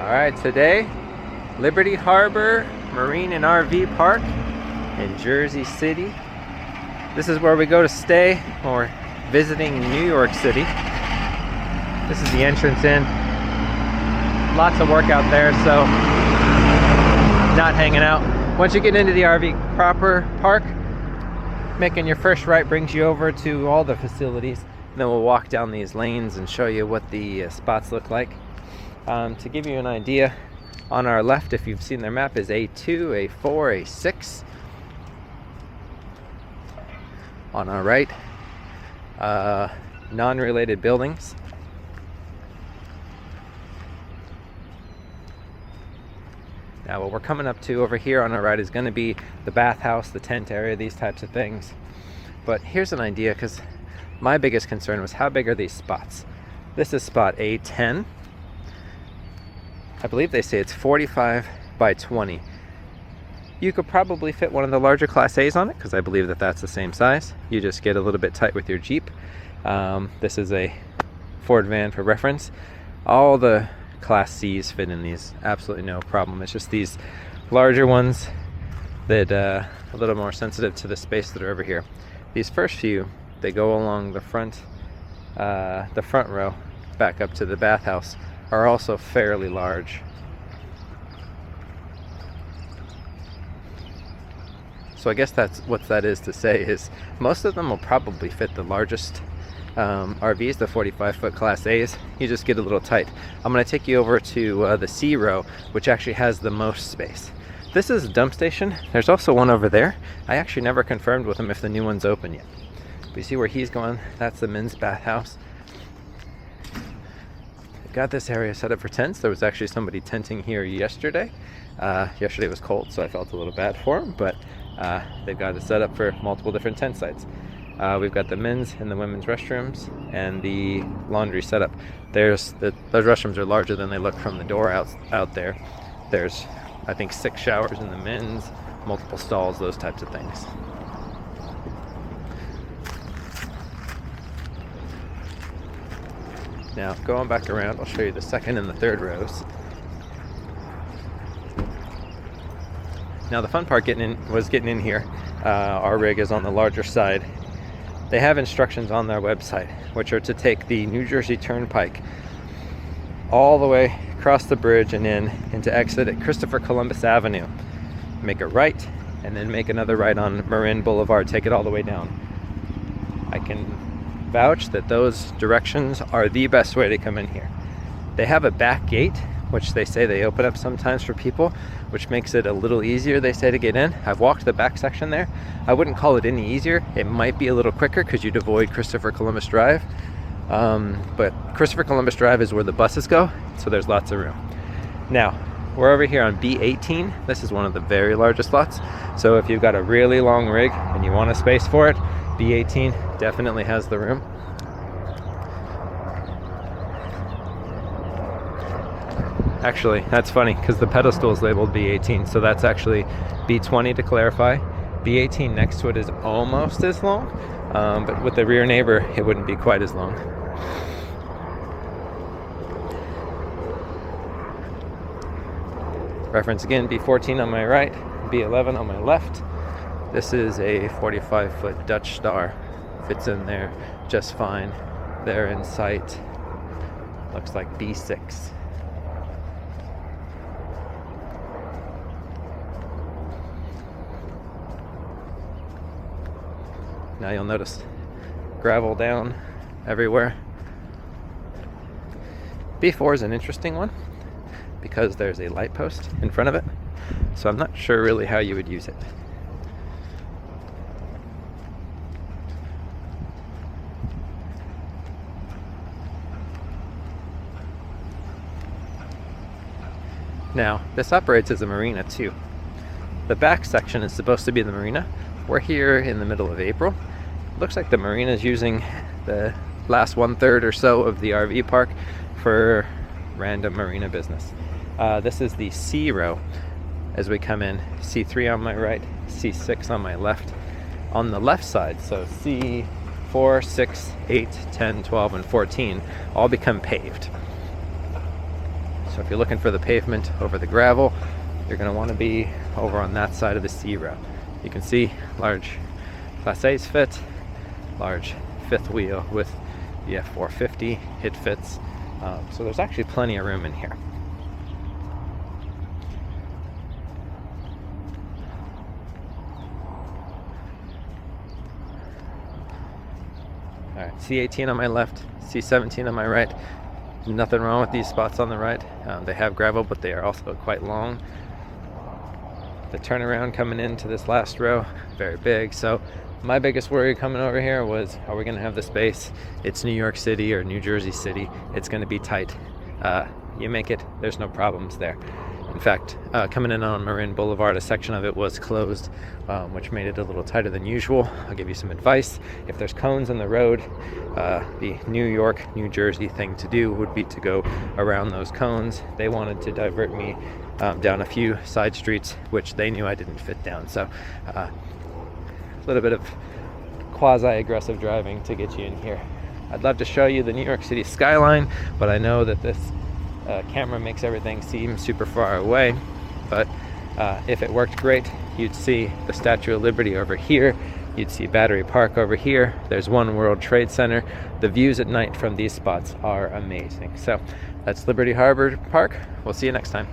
Alright, today, Liberty Harbor Marine and RV Park in Jersey City. This is where we go to stay when we're visiting New York City. This is the entrance in. Lots of work out there, so not hanging out. Once you get into the RV proper park, making your first right brings you over to all the facilities. And then we'll walk down these lanes and show you what the spots look like. To give you an idea, on our left, if you've seen their map, is A2, A4, A6. On our right, non-related buildings. Now what we're coming up to over here on our right is going to be the bathhouse, the tent area, these types of things. But here's an idea, because my biggest concern was how big are these spots. This is spot A10. I believe they say it's 45 by 20. You could probably fit one of the larger Class A's on it, because I believe that that's the same size. You just get a little bit tight with your Jeep. This is a Ford van for reference. All the Class C's fit in these, absolutely no problem. It's just these larger ones that a little more sensitive to the space that are over here. These first few, they go along the front row back up to the bathhouse, are also fairly large. So I guess that's what that is to say is most of them will probably fit the largest RVs, the 45-foot Class A's. You just get a little tight. I'm going to take you over to the C-row, which actually has the most space. This is a dump station. There's also one over there. I actually never confirmed with him if the new one's open yet. But you see where he's going? That's the men's bathhouse. Got this area set up for tents. There was actually somebody tenting here yesterday. Yesterday was cold, so I felt a little bad for them, but they've got it set up for multiple different tent sites. We've got the men's and the women's restrooms and the laundry setup. Those restrooms are larger than they look from the door out there. There's, I think, 6 showers in the men's, multiple stalls, those types of things. Now, going back around, I'll show you the second and the third rows. Now, the fun part was getting in here. Our rig is on the larger side. They have instructions on their website, which are to take the New Jersey Turnpike all the way across the bridge and into exit at Christopher Columbus Avenue. Make a right, and then make another right on Marin Boulevard. Take it all the way down. I can vouch that those directions are the best way to come in here. They have a back gate, which they say they open up sometimes for people, which makes it a little easier, they say, to get in. I've walked the back section there. I wouldn't call it any easier. It might be a little quicker because you'd avoid Christopher Columbus Drive. But Christopher Columbus Drive is where the buses go, so there's lots of room. Now, we're over here on B18. This is one of the very largest lots. So if you've got a really long rig and you want a space for it, B18 definitely has the room. Actually, that's funny because the pedestal is labeled B18, so that's actually B20 to clarify. B18 next to it is almost as long, but with the rear neighbor, it wouldn't be quite as long. Reference again, B14 on my right, B11 on my left. This is a 45-foot Dutch Star. Fits in there just fine. There in sight. Looks like B6. Now you'll notice gravel down everywhere. B4 is an interesting one because there's a light post in front of it. So I'm not sure really how you would use it. Now, this operates as a marina too. The back section is supposed to be the marina. We're here in the middle of April. Looks like the marina is using the last 1/3 or so of the RV park for random marina business. This is the C-row. As we come in, C3 on my right, C6 on my left. On the left side, so C4, 6, 8, 10, 12, and 14 all become paved. So if you're looking for the pavement over the gravel, you're going to want to be over on that side of the C-row. You can see large Class A's fit, large fifth wheel with the F450, it fits. So there's actually plenty of room in here. All right, C18 on my left, C17 on my right. Nothing wrong with these spots on the right. They have gravel, but they are also quite long. The turnaround coming into this last row, very big. So my biggest worry coming over here was, are we going to have the space? It's New York City or New Jersey City. It's going to be tight. You make it, there's no problems there. In fact, coming in on Marina Boulevard, a section of it was closed, which made it a little tighter than usual. I'll give you some advice. If there's cones in the road, the New York, New Jersey thing to do would be to go around those cones. They wanted to divert me down a few side streets, which they knew I didn't fit down. So a little bit of quasi-aggressive driving to get you in here. I'd love to show you the New York City skyline, but I know that this camera makes everything seem super far away. But if it worked great, you'd see the Statue of Liberty over here. You'd see Battery Park over here. There's One World Trade Center. The views at night from these spots are amazing. So that's Liberty Harbor Park. We'll see you next time.